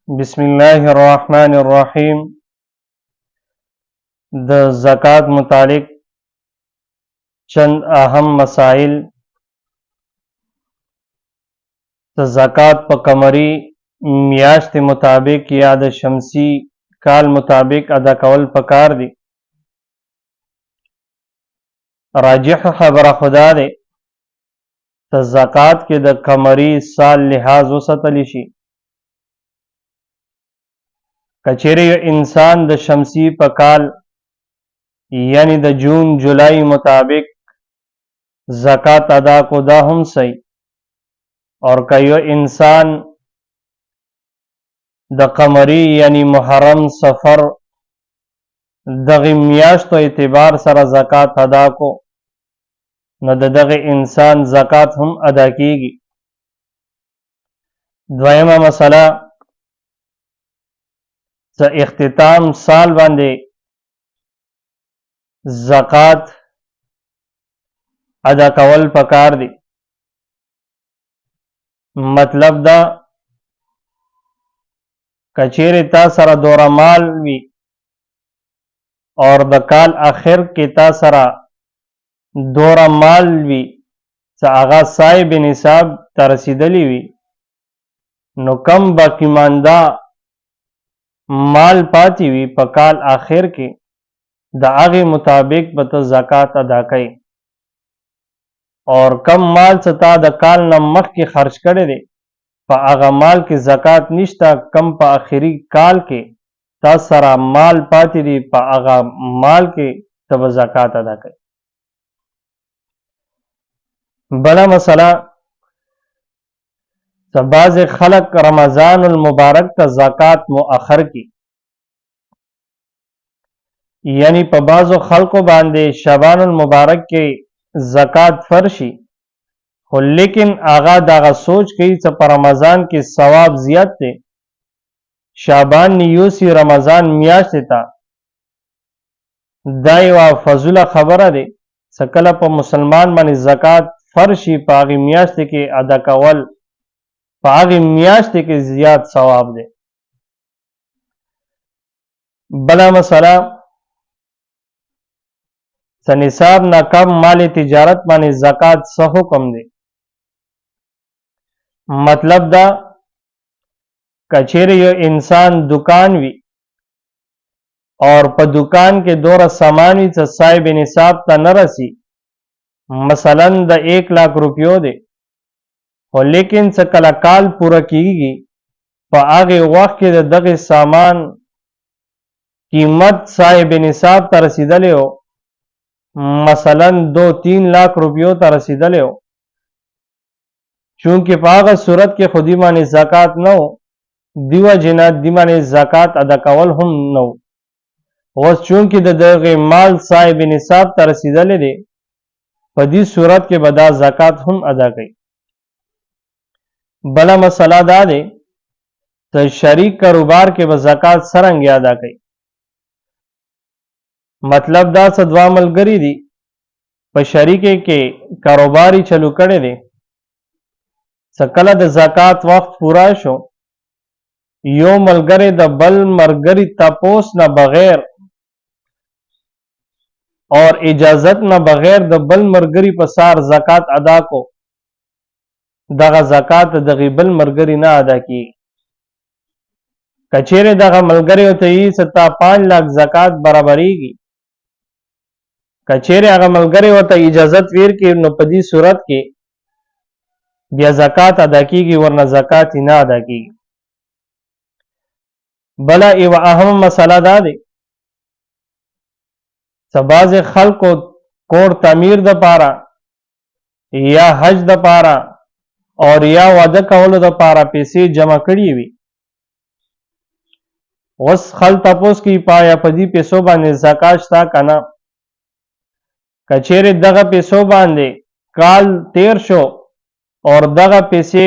बिस्मिल्लाहिर्रहमानिर्रहीम। द ज़कात मुतालिक चंद अहम मसाइल। द ज़कात प कमरी मियाश्त मुताबिक या द शमसी काल मुताबिक अदा कवल पकार दी। राजिह खबरा खुदा दे द ज़कात के द कमरी साल लिहाज वसतली शी। कचेरे इंसान द शमसी पकाल यानी द जून जुलाई मुताबिक ज़कात अदा को दा हम सही। और कयो इंसान द कमरी यानी मुहर्रम सफ़र दगी मियाश्त एतबार सरा ज़कात अदा को न दगे इंसान ज़कात हम अदा कीगी। द्वयमा मसला स इख्तिताम साल बांधे ज़कात अदा कवल पकार दी। मतलब दा कचेरे ता सरा दोरा माल वी और द काल आखिर के ता सरा दोरा माल वी सा आगा साहिब निसाब तरसीदली वी नो कम बाकीमानदा माल पाती वी पकाल आखिर के द आगे मुताबिक बत ज़कात अदा कई। और कम माल सता द काल नमक के खर्च करे दे पा आगा माल के ज़कात निश्ता कम पा आखिरी काल के ता सरा माल पाती दी पा आगा माल के तब ज़कात अदा कई। बला मसला बाज़ खलक रमज़ानुल मुबारक ता ज़कात मुअखर की यानी पबाज़ो खल्को बांधे शबानुल मुबारक के ज़कात फर्शी हो, लेकिन आगा दागा सोच गई स पर रमज़ान के सवाब ज़ियाद थे। शाबान यूसी रमज़ान मियाश था दाई व फजुला खबर दे सकला पर मुसलमान मानी ज़कात फर्शी पागी मियाश्त के अदा कवल पागी मियाश्त के ज़ियाद सवाब दे। बला मसला सनिसाब ना कम माल तिजारत मानी ज़कात सहो कम दे। मतलब दा कचेरे यो इंसान दुकान वी और प दुकान के दौरा सामान वी साहिब निसाब ता न रसी मसलन द 1 लाख रुपयों दे और लेकिन सकला काल पूरा कीगी प आगे वक्त के दगे सामान कीमत साहिब निसाब ता रसीदले हो, मसलन 2-3 लाख रुपयों ता रसीदले हो। चूंकि पाग सूरत के खुदी माने ज़कात न हो दिवा जिना दिमाने ज़कात अदा कवल हम न हो वस चूंकि दगे माल साहिब निसाब ता रसीदले दे पदी सूरत के बदा ज़कात हम अदा कई। बला मसला दा दे तो शरीक कारोबार के ब ज़कात सरंग अदा कई। मतलब दा सदवा मलगरी दी प शरीके के कारोबारी चलू करे दे सकला द ज़कात वक्त पूरा शो यो मलगरे द बल मरगरी तपोस न बगैर और इजाजत न बगैर द बल मरगरी पसार ज़कात अदा को दगा ज़कात दगी बल मरगरी ना अदा की। कचेरे दगा मलगरे होते ही सत्ता 5 लाख ज़कात बराबरीगी कचेरे आगा मलगरे होता इजाजत वीर के नपदी सूरत के बिया ज़कात अदा कीगी वरना ज़कात ही ना अदा कीगी। बला एवं अहम मसला दा दे सबाज खल को कोर तमीर द पारा या हज द पारा और या वादा कवल द पारा पैसे जमा करी हुई वस खल तपोस की पाया पदी पैसों बांधे ज़कात था कना कचेरे दगा पैसों बांधे काल 1300 और दगा पैसे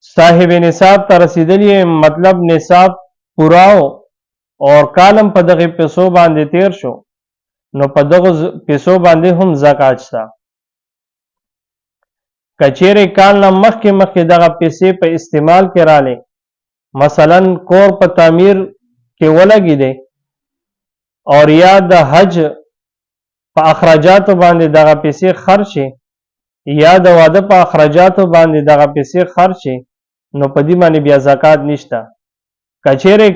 साहिब निसाब ता रसीदली मतलब निसाब पुराओ और कालम पदगे पैसों बांधे 1300 नो पदगो पैसों बांधे हम ज़कात था। کچېرې کال نه مخکې دغه پیسې په استعمال کې رالی، مثلا کور په تعمیر کې ولګي دی او یا د حج په اخراجاتو باندې دغه پیسې خرج شي یا د واده په اخراجاتو باندې دغه پیسې خرج شي، نو په دې باندې بیا زکات نشته. کچېرې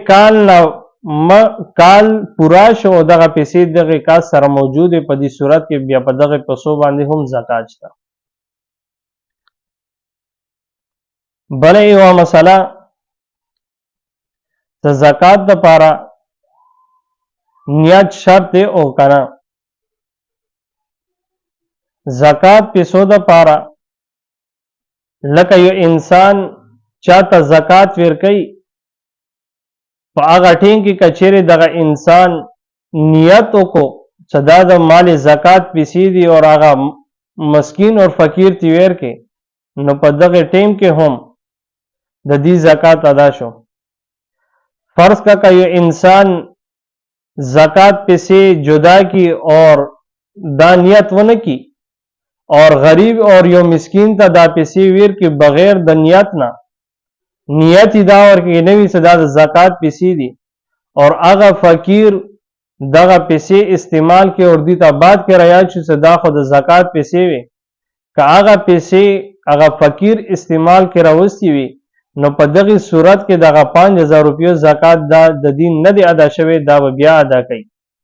کال پورا شو او دغه پیسې دغه کال سره موجود په دې صورت کې بیا په دغه پیسو باندې هم زکات شته. بله یوه مسله د زکات دپاره نیت شرط دی او کنه. زکات پیسو دپاره لکه یو انسان چاته زکات ورکوي، په هغه ټیم کې کچېرې دغه انسان نیت وکړو چې دا د مال زکات پیسې دي او هغه مسکین او فقیر تی ورکړي، نو په دغه ټیم کې هم د دې زکات ادا شو. فرض کا کہ یہ انسان زکات پیسے جدا کی اور دا نیت ونه کی اور غریب اور یو مسکین تا دا پیسے ویر کی بغیر د نیت نه نیت دا اور کی نوی صدا د زکات پیسے دی اور اغا فقیر دغه پیسې استعمال کې اور دی تا بعد کې ریا چې صدا خود زکات پیسې وي که اغا پیسې اغا فقیر استعمال کې راوستي وي، نو په دغه صورت کې دغه 5000 روپیو زکات دا د دین نه دی ادا شوی، دا به بیا ادا کوي.